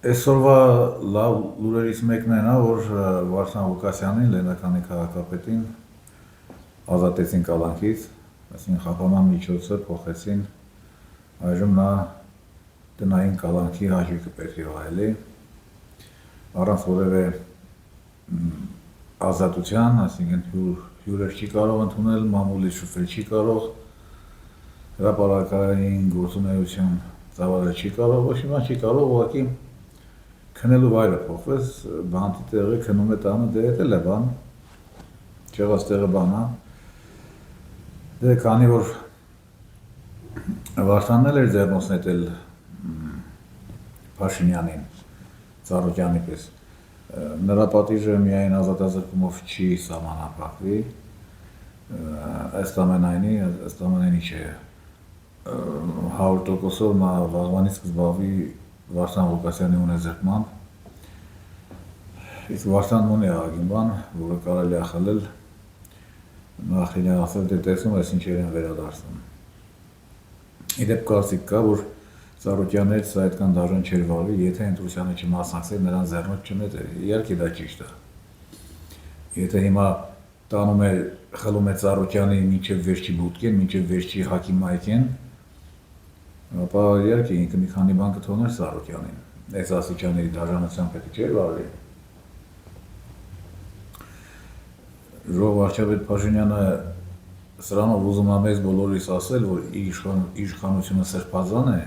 Այսօրվա լավ լուրերից մեկն է նա, որ Վարդան Ղուկասյանին, Լեննականի քաղաքապետին ազատեցին կալանքից, այսինքն խափանման միջոցը փոխեցին, այժմ նա տնային կալանքի հաճույքը պետք է վայելի, առանց որևէ ազատության, այսինքն հյուրեր չի կարող ընդունել, մամուլից շփվել չի կարող, հրապարակային գործունեություն ծավալել չի կարող, ոչ մի բան չի կարող, ուղղակի քնելու վայրը փոխվեց, բանտի տեղը քնում է տանը, դե էլ է բան, չեղած տեղը բան է, դե քանի որ Վարդանն էլ էր ձեռնոց նետել Փաշինյանին, Ծառուկյանի պես, նրա պատիժը միայն ազատազրկումով չի սահմանափակվի, ըստ ամենայնի չէ, 100%-ով նա վաղվանից կզբաղվի Վարդան Ղուկասյանի ունեզրկմամբ, իսկ Վարդանն ունի ահագին բան, որը կարելի է խլել, նախ իրեն ասել, դե տեսնում ես ինչեր են վերադարձնում։ Իդեպ կարծիք կա, որ Ծառուկյանն հետ սա այդքան դաժան չէր վարվի, եթե ընտրությանը չմասնակցեր, նրան ձեռնոց չնետեր, իհարկե դա ճիշտ է։ Եթե հիմա տանում է, խլում է Ծառուկյանի մինչև վերջի բուտկեն, մինչև վերջի հակի մայքեն, ապա իհարկե ինքը մի քանի բան կթողներ Ծառուկյանին, այս աստիճանի դաժանությամբ պետք չէր վարվի։ Վարչապետ Փաշինյանը սրանով ուզում է մեզ բոլորիս ասել, որ իշխանությունը սրբազան է,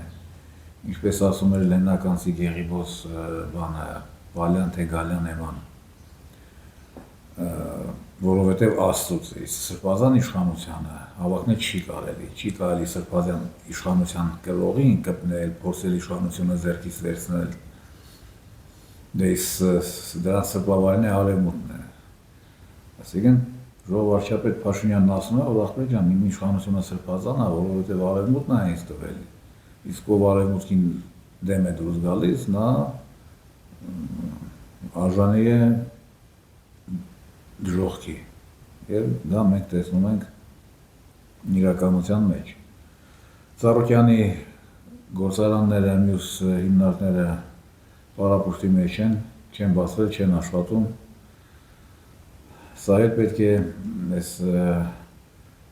ինչպես ասում էր լեննականցի Գեղիբոս բանը, Վալյան թե Գալյան Էման, որովհետև Աստծուց է, սրբազան իշխանությանը հավակնել չի կարելի սրբազան իշխանության կրողին կպնել, փորձել իշխանությունը ձեռքից վերցնել, դրանց սրբավայրն է արևմուտքն է։ Այսինքն վարչապետ Փաշինյանն ասում է, որ ախպեր ջան, իմ իշխանությունը սրբազան է, որովհետև արևմուտքն է ինձ տվել, իսկ ով արևմուտքին դեմ է դուրս գալիս, նա արժանի է դժոխքի, և դա մենք տեսնում ենք իրականության մեջ։ Ծառուկյանի գործարանները, մյուս հիմնարկները պարապուշտի մեջ են, չեն բացվել, չեն աշխատում, սա էլ պետք է այս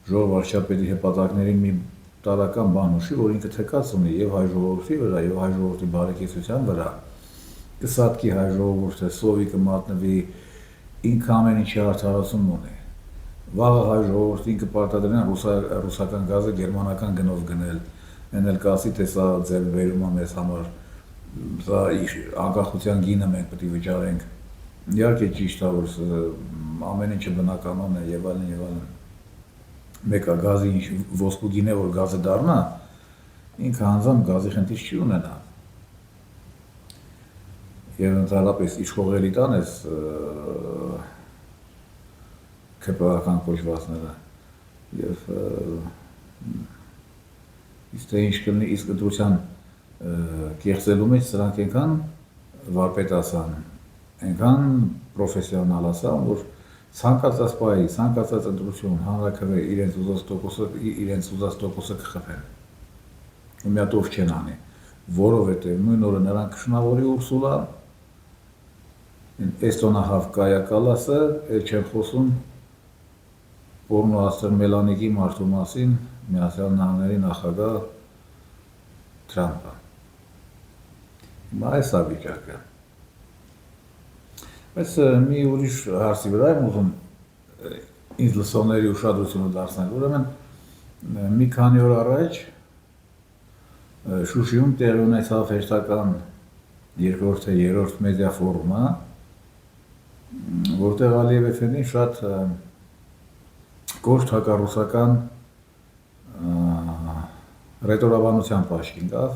վարչապետի հպատակներին մի տարական բան ուշի, որ ինքը թեկած ունի և հայ ժողովրդի վրա, և հայ ժողովրդի բարեկեցության վրա, կսատկի հայ ժողովուրդը, սովի կմատնվի, ինքը ամեն ինչի արդարացումն ունի։ Վաղը հայ ժողովուրդը ինքը պարտադրեն ռուսական գազը գերմանական գնով գնել, են էլ կասի, թե սա ձեր վերում է մեզ համար, սա անկախության գինը մենք պետք է վճարենք։ Իհարկե ճիշտ է, որ ամեն ինչը բնականon է եւ այլն եւ այլն։ Մեկը գազի ոսկու գինը, որ գազը դառնա, ինքը հանձամբ գազի խնդիր չի ունենա։ Եվ ընդհանրապես իշխողերի տան ես ԿՊԱ-ական կոչվածները եւ իսկ թե ինչ կլինի իսկ ընտրության կեղծելու մեջ սրանք այնքան վարպետացան, այնքան պրոֆեսիոնալացան, որ ցանկացած պահի, ցանկացած ընտրություն, հանրաքվե իրենց ուզած տոկոսը կխփեն։ Ու մի հատ ով չեն անի, որովհետև նույն օրը նրանք կշնորհի Ուրսուլա, Էստոնահավ Կայա Կալասը, էլ չեն խոսում Պորնո Աստրոն Մելանիկի մարդու մասին, Միացյալ Նահանգների նախագահ Թրամփը։ Հիմա այս է վիճակը։ Բայց մի ուրիշ հարցի վրա եմ ուզում ինձ լսողների ուշադրությունը դարձնել, ուրեմն մի քանի օր առաջ Շուշիում տեղի ունեցավ հերթական երկրորդ թե երրորդ մեդիա ֆորումը, որտեղ Ալիև Էֆենդին շատ կոշտ հակառուսական ռետորաբանությամբ աչքի ընկավ,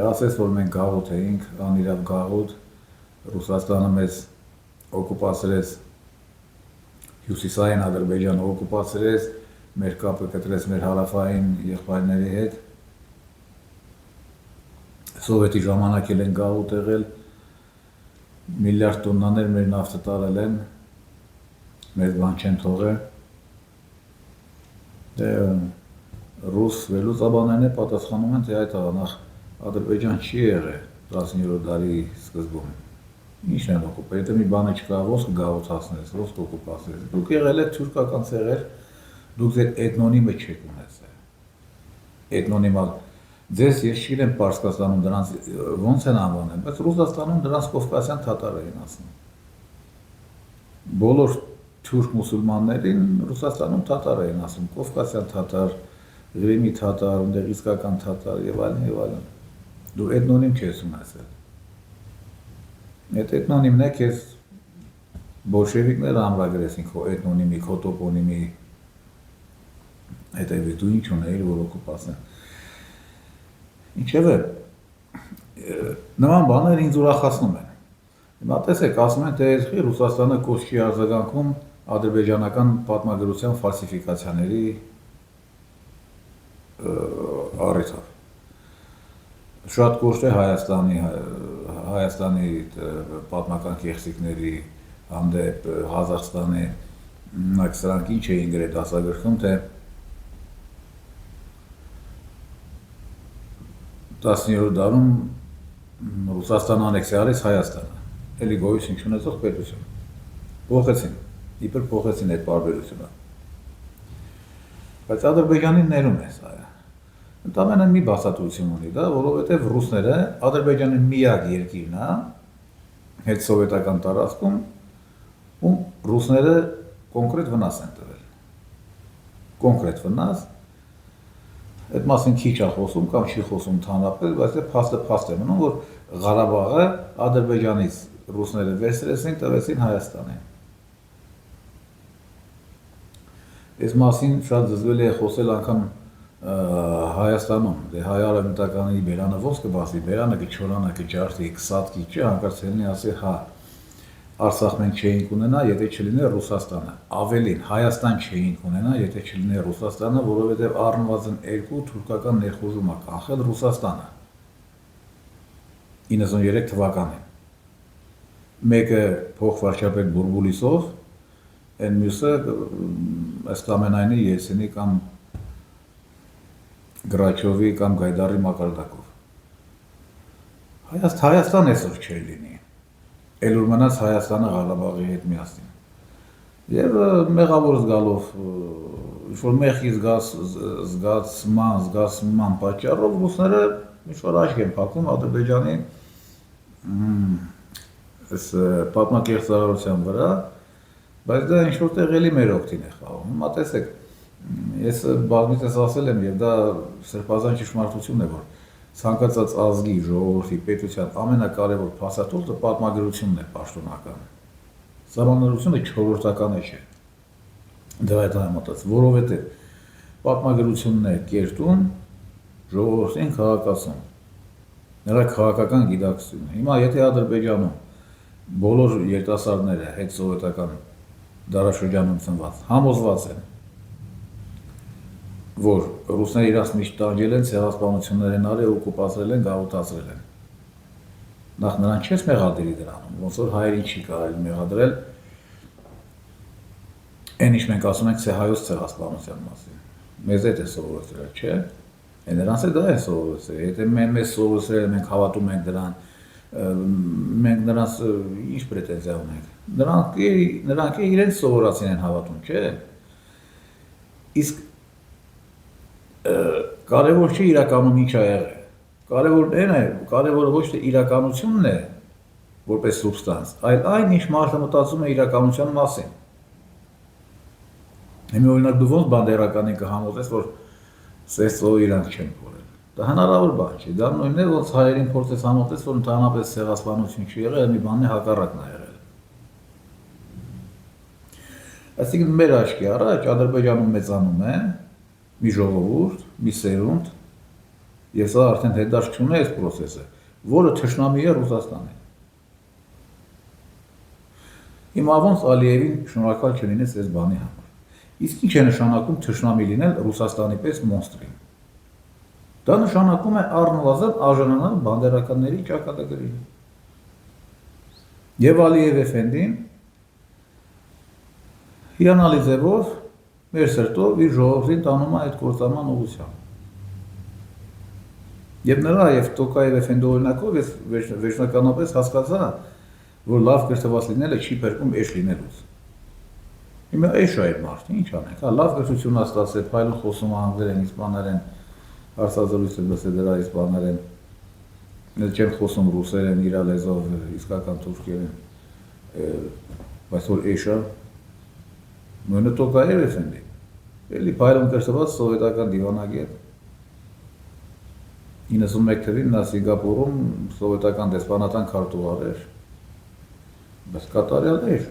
ասեց, որ մենք գաղութ էինք, անիրավ գաղութ, Ռուսաստանը մեզ օկուպացրեց, հյուսիսային Ադրբեջանը օկուպացրեց, մեր կապը կտրեց մեր հարավային եղբայրների հետ, Սովետի ժամանակ էլ են գաղութ եղել, միլիարդ տոննաներ մեր նավթը տարել են, մեր բան չեն թողել, ռուս վերլուծաբաններն պատասխանում են, թե այդ նախ Ադրբեջան չի եղել, 17-րդ դարի սկզբում։ Ինչն են օկուպել, եթե մի բանը չկա, ոնց կգաղութացնես, ոնց կօկուպացնես։ Դուք եղել եք թուրքական ցեղեր, դուք ձեր էթնոնիմը չեք ունեցել։ Էթնոնիմալ ձեզ ես չգիտեմ Պարսկաստանում դրանց ոնց են անվանել, բայց Ռուսաստանում դրանց կովկասյան թաթար էին ասում։ Բոլոր թուրք մուսուլմաններին Ռուսաստանում թաթար էին ասում, կովկասյան թաթար, Ղրիմի թաթար, այնտեղ իսկական թաթար եւ այլն եւ այլն։ Դու էթնոնիմ չես ունեցել։ Այդ էթնոնիմն է քեզ բոլշևիկները ամրագրեցին քո էթնոնիմի, քո տոպոնիմի հետևի դու ինչ ունեիր, որ օկուպացնեն։ Ինչևէ, նման բաներ ինձ ուրախացնում են։ Հիմա տեսեք, ասում են, թե Ռուսաստանը կոշկի արձագանքում ադրբեջանական պատմագրության ֆալսիֆիկացիաների առիթով։ Շատ կոշտ է Հայաստանի պատմական կեղծիքների հանդեպ Ղազախստանի, սրանք ինչ էին գրել դասագրքում, թե 19-րդ դարում Ռուսաստան անեքսիալից Հայաստանը, էլի գոյություն չունեցող պետություն, փոխեցին, իբր փոխեցին այդ պարբերությունը, բայց Ադրբեջանին ներում է սա, ընդամենը մի բացատրություն ունի դա, որովհետև ռուսները Ադրբեջանի միակ երկիրն է, հետ սովետական տարածքում, ում ռուսները կոնկրետ վնաս են տվել, կոնկրետ վնաս, այդ մասին քիչ է խոսում կամ չի խոսում ընդհանրապես, բայց փաստը է մնում, որ Ղարաբաղը Ադրբեջանից ռուսները վերցրեցին, տվեցին Հայաստանին։ Այս մասին շատ զզվելի է խոսել անգամ Հայաստանում, դե հայ արևմտականի բերանը ոնց կբացի, բերանը կչորանա, կջարդի, կսատկի, չէ, հանկարծ ելնի ասի, հա, Արցախ մենք չէինք ունենա, եթե չլիներ Ռուսաստանը, ավելին, Հայաստան չէինք ունենա, եթե չլիներ Ռուսաստանը, որովհետև առնվազն 2 թուրքական ներխուժում է կանխել Ռուսաստանը 93 թվականին։ Մեկը փոխվարչապետ Բուրբուլիսով, այն մյուսը ըստ ամենայնի Ելցինի կամ Գրաչովի կամ Գայդարի մակարդակով։ Հայաստան այսօր չէր լինի, էլ որ մնաց Հայաստանը Ղարաբաղի հետ միասին։ Եվ մեղավոր զգալով, ինչ-որ մեղքի զգացման պատճառով ռուսները ինչ-որ աչք են փակում Ադրբեջանի պատմակեղծարարության վրա, բայց դա ինչ-որ տեղ էլի մեր օգտին է խաղում։ Հիմա տեսեք, ես բազմիցս ասել եմ, եւ դա սրբազան ճշմարտություն է, որ ցանկացած ազգի, ժողովրդի, պետության ամենակարևոր փաստաթուղթը պատմագրությունն է պաշտոնական։ Սահմանադրությունը չորրորդականը չէ։ Դա այդ համատած, որովհետև պատմագրությունն է կերտում ժողովրդին քաղաքացուն, նրա քաղաքական գիտակցությունը։ Հիմա եթե Ադրբեջանում բոլոր երիտասարդները հետ սովետական դարաշրջանում ծնված համոզված են, որ ռուսները իրաց միշտ տանջել են, ցեղասպանություններ են արել, օկուպացրել են, գաղութացրել են։ Նախ նրան չես մեղադրի դրանում, ոնց որ հայերին չի կարելի մեղադրել, այն ինչ մենք ասում ենք հայոց ցեղասպանության մասին։ Մեզ այդ է սովորեցրել, չէ՞։ Նրանց է դա է սովորեցրել, եթե մեզ սովորեցրել մենք հավատում ենք դրան, մենք նրանց ինչ պրետենզիա ունենք։ Նրանք իրենց սովորացին են հավատում, չէ՞։ Իսկ կարևոր չի իրականում ինչ ա եղել։ Կարևորը ոչ թե իրականությունն է, որպես սուբստանց, այլ այն, ինչ մարդը մտածում է իրականության մասին։ Հիմա օրինակ դու ոնց բանդերականին կհամոզես, որ սերծո իրանք չեն փորել։ Դա հնարավոր բան չի, դա նույնն է, ոնց հայերին փորձես համոզես, որ ընդհանրապես ցեղասպանություն չի եղել, մի բանի հակառակն է եղել։ Այսինքն մեր աչքի առաջ Ադրբեջանում մեծանում է մի ժողովուրդ, մի սերունդ, եւ սա արդեն հետադարձ չունի այս process-ը, որը թշնամի է Ռուսաստանի։ Հիմա ոնց Ալիևին շնորհակալ չլինես այս բանի համար։ Իսկ ինչ է նշանակում թշնամի լինել Ռուսաստանի պես մոնստրին։ Դա նշանակում է առնվազն արժանանալ բանդերականների ճակատագրին։ Եվ Ալիև Էֆենդին հիանալի ձևով մեր սրտով իր ժողովրդին տանում է այդ կործանման ուղղությամբ։ Եվ նրա եւ Տոկաև Էֆենդի օրինակով ես վերջնականապես հասկացա, որ լավ կրթված լինելը չի փրկում էշ լինելուց։ Հիմա էշ է այդ մարդը, ինչ անենք, հա, լավ կրթություն ստացել, փայլուն խոսում անգլերեն, իսպաներեն, հարցազրույցը լսել դրա իսպաներեն, չեն խոսում ռուսերեն, իր լեզվով, իսկական թուրքերեն, բայց որ էշը, նույնը Տոկաև Էֆենդի, էլի փայլուն կրթված սովետական դիվանագետ, 91 թվականին նա Սինգապուրում սովետական դեսպանատան քարտուղար էր, բայց կատարյալ էր։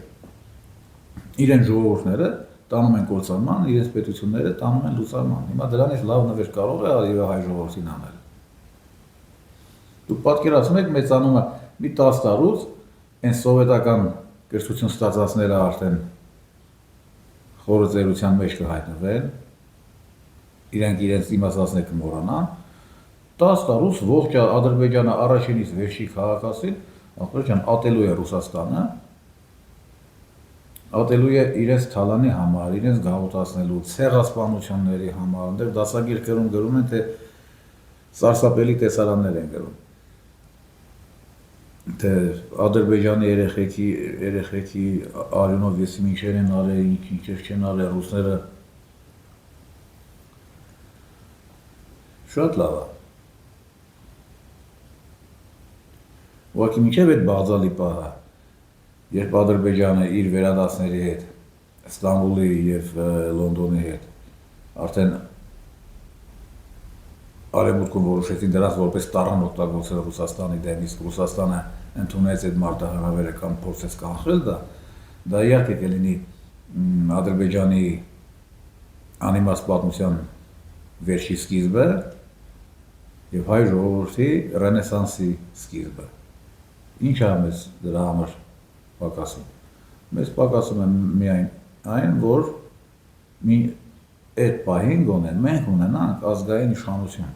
Իրեն ժողովուրդները տանում են կործանման, իրենց պետությունները տանում են լուծարման։ Հիմա դրանից լավ նվեր կարող է հայ ժողովրդին անել։ Դուք պատկերացնում եք մեծանում է մի 10 տարուց այն սովետական կրթություն ստացածները արդեն խորը ծերության մեջ կհայտնվեն, իրենք իրենց իմացածներ կմոռանան, 10 տարուց ողջ Ադրբեջանը առաջինից վերջի քաղաքացին, ատելու է Ռուսաստանը, ատելու է իրենց թալանի համար, իրենց գաղութացնելու, ցեղասպանությունների համար, այնտեղ դասագիրքերում գրում են, թե սարսափելի տեսարաններ են գրում, թե Ադրբեջանի երեխեքի արյունով եսի ինչեր են արել, ինչեր չեն արել, ռուսները շատ լավ է։ Ուղղակի մինչև այդ բաղձալի պահը, երբ Ադրբեջանը իր վերադասների հետ, Ստամբուլի և Լոնդոնի հետ, արդեն արևմուտքում որոշեցին դրանց որպես տարան օգտագործել Ռուսաստանի դեմ, իսկ Ռուսաստանը ընդունեց այդ մարտահրավերը կամ փորձեց կանխել դա իհարկե կլինի Ադրբեջանի անիմաստ պատմության վերջի սկիզբը և հայ ժողովրդի ռենեսանսի սկիզբը։ Ինչ է մեզ դրա համար պակասում։ Մեզ պակասում է միայն այն, որ այդ պահին գոնե մենք ունենանք ազգային իշխանություն,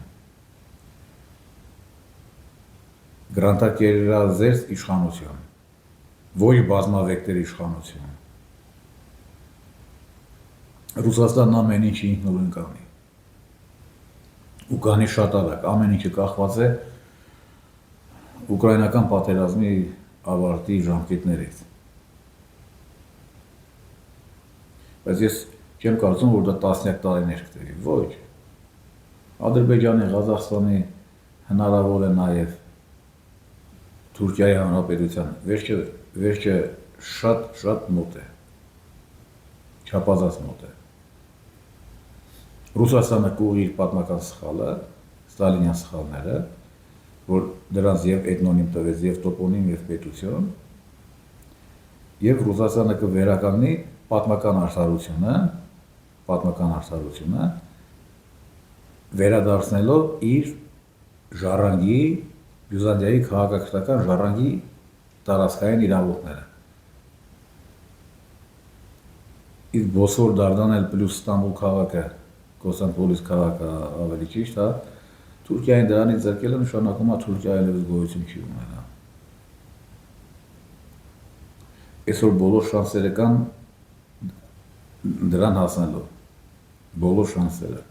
գրանտակերազերծ իշխանություն, ոչ բազմավեկտեր իշխանություն։ Ռուսաստանն ամեն ինչի ինքնուրույն կանի, ու կանի շատ արագ, ամեն ինչը կախված է ուկրաինական պատերազմի ավարտի ժամկետներից։ Բայց ես չեմ կարծում, որ դա տասնյակ տարիներ կտևի, ոչ։ Ադրբեջանի, Ղազախստանի, հնարավոր է նաև Թուրքիայի Հանրապետության վերջը շատ մոտ է, չափազանց մոտ է։ Ռուսաստանը կուղի իր պատմական սխալը, ստալինյան սխալները, որ դրանց և էթնոնիմ տվեց, և տոպոնիմ, և պետություն, և Ռուսաստանը կվերականգնի պատմական արդարությունը, վերադարձնելով իր ժառանգի, Բյուզանդիայի քաղաքակրթական ժառանգի տարածքային իրավունքները։ Իսկ Բոսֆոր դարդանել պլյուս Ստամբուլ քաղաքը, Կոստանդնուպոլ քաղաքը ավելի ճիշտ, Թուրքիային դրանից զրկելը նշանակում է Թուրքիա այլևս գոյություն չի ունենա։ Այսօր բոլոր շանսերը կան դրան հասնելու, բոլոր շանսերը։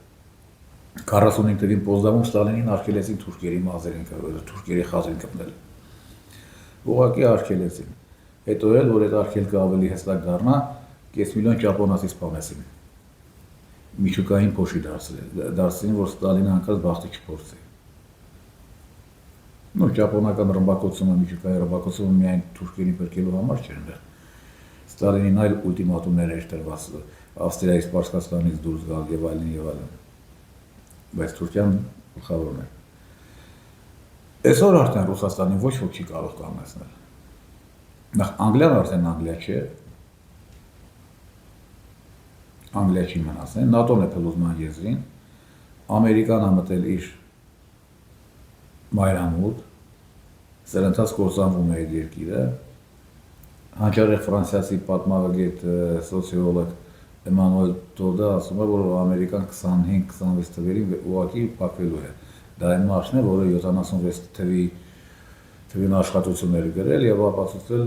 45 թվականին Պոզդամում Ստալինին արգելեցին թուրքերի մազերին, թուրքերի խազին կպնել։ Ուղղակի արգելեցին։ Հետո էլ, որ այդ արգելքը ավելի հստակ դառնա, կես միլիոն ճապոնացի սպանեցին։ Միջուկային փոշի դարձրին, որ Ստալինը հանկարծ բախտը չփորձի։ Նոր ճապոնական ռմբակոծումը, միջուկային ռմբակոծումը միայն թուրքերին փրկելու համար չէր։ Ստալինին այլ ուլտիմատումներ էր տրված Ավստրիայից, Պարսկաստանից դուրս գալ եւ այլն։ Բայց Թուրքիան գլխավորն է։ Այսօր արդեն Ռուսաստանին ոչ ոք չի կարող կանգնեցնել։ Նախ Անգլիան արդեն Անգլիա չէ։ Անգլիա չի մնացել, ՆԱՏՕ-ն է փլուզման եզրին, Ամերիկան է մտել իր մայրամուտ, սրընթաց կործանվում է այդ երկիրը, հանճարեղ ֆրանսիացի պատմագետ, սոցիոլոգ Էմանուել Տոդը ասում է, որ Ամերիկան 25-26 թվերին ուղղակի փակվելու է։ Դա այն մարդն է, որը 76 թվին աշխատություններ գրել եւ ապացուցել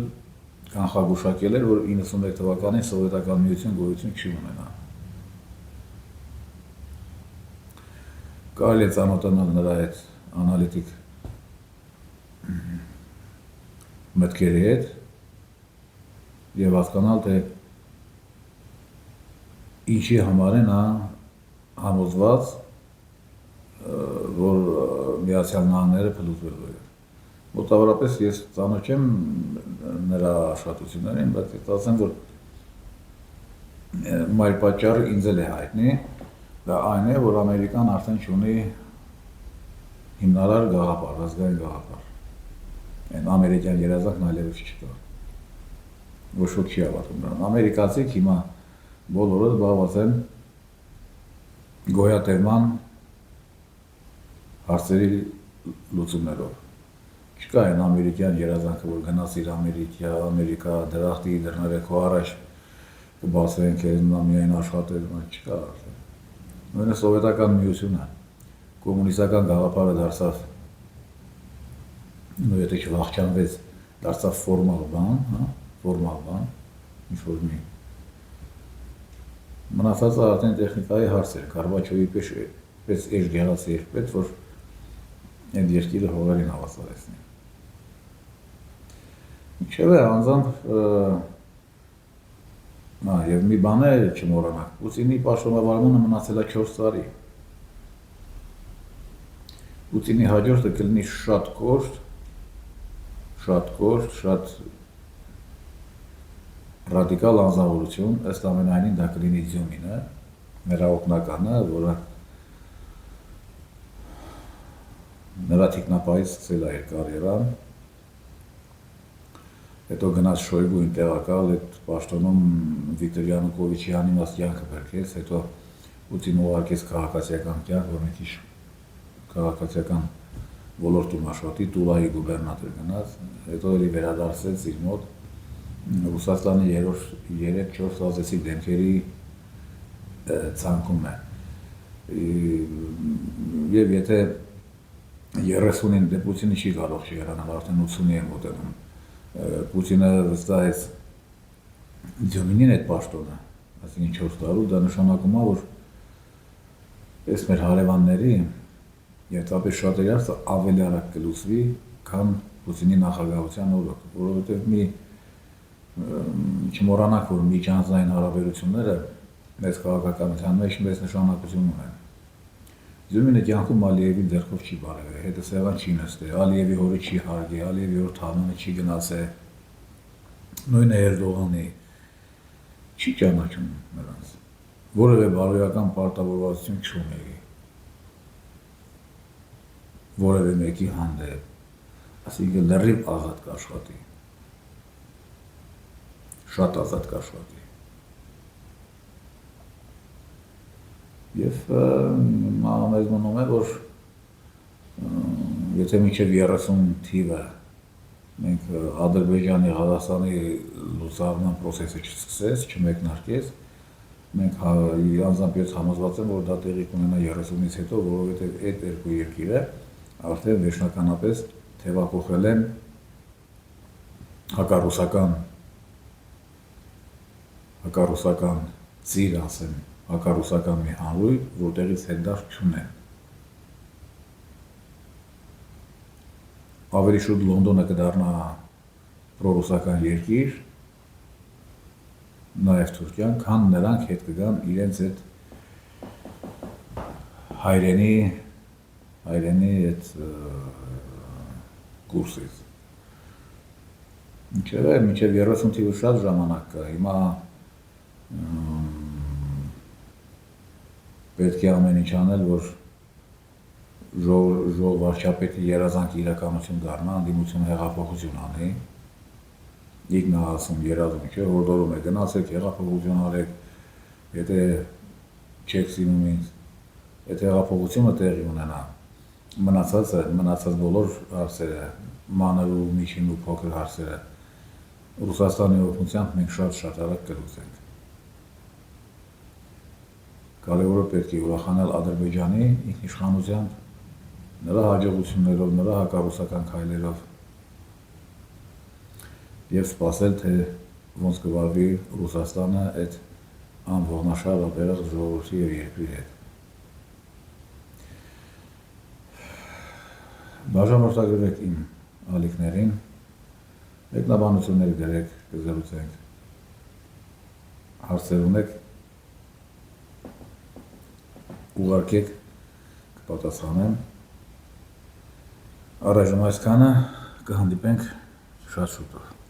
կանխագուշակել էր, որ 91 թվականին սովետական միություն գոյություն չի ունենա։ Կարելի է ծանոթանալ նրա հետ անալիտիկ մտքերի հետ եւ հասկանալ, թե ինչի համար է նա համոզված, որ Միացյալ Նահանգները փլուզվելու է։ Մոտավորապես ես ծանոթ եմ նրա աշխատություններին, բայց ես ասեմ, որ մայր պատճառը ինձ էլ է հայտնի, դա այն է, որ Ամերիկան արդեն չունի հիմնարար գաղափար, ազգային գաղափար։ Այն ամերիկյան երազանքն այլևս չկա։ Ոչ ոք չի հավատում նրան։ Ամերիկացիք հիմա բոլորը զբաղված են գոյատևման հարցերի լուծումներով։ Չկա այն ամերիկյան երազանքը, որ գնացիր Ամերիկա, դրախտի դռները քո առաջ կբացվեն քեզ, միայն աշխատել, չկա արդեն։ Նույնը սովետական միությունը, կոմունիստական գաղափարը դարձավ, եթե չվախճանվեց, դարձավ ֆորմալ բան, ինչ-որ մի։ Մնացածը արդեն տեխնիկայի հարց էր, Գորբաչովի պես էջ գեղած երկպետ, որ այդ երկիրը հողերին հավասարեցնի։ Ինչևէ, անձամբ եւ մի բան է չմոռանանք, Պուտինի պաշտոնավարմանը մնացել է 4 տարի։ Պուտինի հաջորդը կլինի շատ կոշտ, շատ ռադիկալ անձնավորություն, ըստ ամենայնին դա կլինի Ձյումինը, նրա օգնականը, որը նրա թիկնապահից սկսել է իր կարիերան, հետո գնաց Շոյգուին տեղակալ, այդ պաշտոնում Վիկտոր Յանուկովիչի անիմաստ կյանքը բերքեց, հետո Պուտինը ուղարկեց քաղաքացիական կյանք, որ մի քիչ քաղաքացիական ոլորտում աշխատի, Տուլայի գուբերնատոր գնաց, հետո էլի վերադարձեց իր մոտ Ռուսաստանի 3-4 ազդեցիկ դեմքերի ցանկում է։ Եվ եթե 30-ին Պուտինը չի կարող չհեռանալ, արդեն 80-ի է մոտենում։ Պուտինը վստահեց Ձյումինին այդ պաշտոնը, այսինքն 4 տարու, դա նշանակում է, որ պես մեր հարևանների եւ տապես շատերի հարցը ավելի արագ կլուծվի, քան Պուտինի նախագահության օրոք, որովհետեւ մի չմոռանանք, որ միջանձնային հարաբերությունները մեծ քաղաքականության մեջ մեծ նշանակություն ունեն։ Ձյումինը կյանքում Ալիևի ձեռքով չի բարևել, հետը սեղան չի նստել, Ալիևի հորը չի հարգի, Ալիևի հոր թաղմանը չի գնացել, նույնը Էրդողանի չի ճանաչում նրանց, որևէ բարոյական պարտավորվածություն չունի, որևէ մեկի հանդեպ, այսինքն լրիվ ազատ կաշխատի, շատ ազատ կաշխատի։ Եվ մեզ մնում է, որ եթե մինչև 30 թիվը մենք Ադրբեջանի, Ղազախստանի լուծարման պրոցեսը չսկսեց, չմեկնարկեց, մենք անձամբ ես համոզված եմ, որ դա տեղի կունենա 30-ից հետո, որովհետև այդ երկու երկիրը արդեն վերջնականապես թևակողել են հակառուսական ծիր ասեմ, հակառուսական մի հանրույթ, որտեղից հետդարձ չունեն։ Ավելի շուտ Լոնդոնը կդառնա պրոռուսական երկիր, նաև Թուրքիան, քան նրանք հետ կգան իրենց այդ հայրենի այդ կուրսից։ Ինչևէ, մինչև 30 թիվը շատ ժամանակ կա, հիմա պետք է ամեն ինչ անել, որ ժողով վարչապետի երազանքի իրականություն դառնա, անդիմությունը հեղափոխություն անի, ինքն ասում երազում չէ, հորդորում է գնացեք, հեղափոխություն արեք, եթե չեք սիրում ինձ, եթե հեղափոխությունը տեղի ունենա, մնացած բոլոր հարցերը, մանր ու միջին ու փոքր հարցերը, Ռուսաստանի օգնությամբ մենք շատ արագ կլուծենք։ Կարևորը պետք է ուրախանալ Ադրբեջանի ինքնիշխանությամբ, նրա հաջողություններով, նրա հակառուսական քայլերով եւ սպասել, թե ոնց կվարվի Ռուսաստանը այդ անողնաշար ապերախտ ժողովրդի եւ երկրի հետ։ Բաժանորդագրվեք իմ ալիքներին, մեկնաբանություններ գրեք, կզրուցենք, հարցեր ունեք, ուղարկեք, կպատասխանեմ, առայժմ այսքանը, կհանդիպենք շատ շուտով։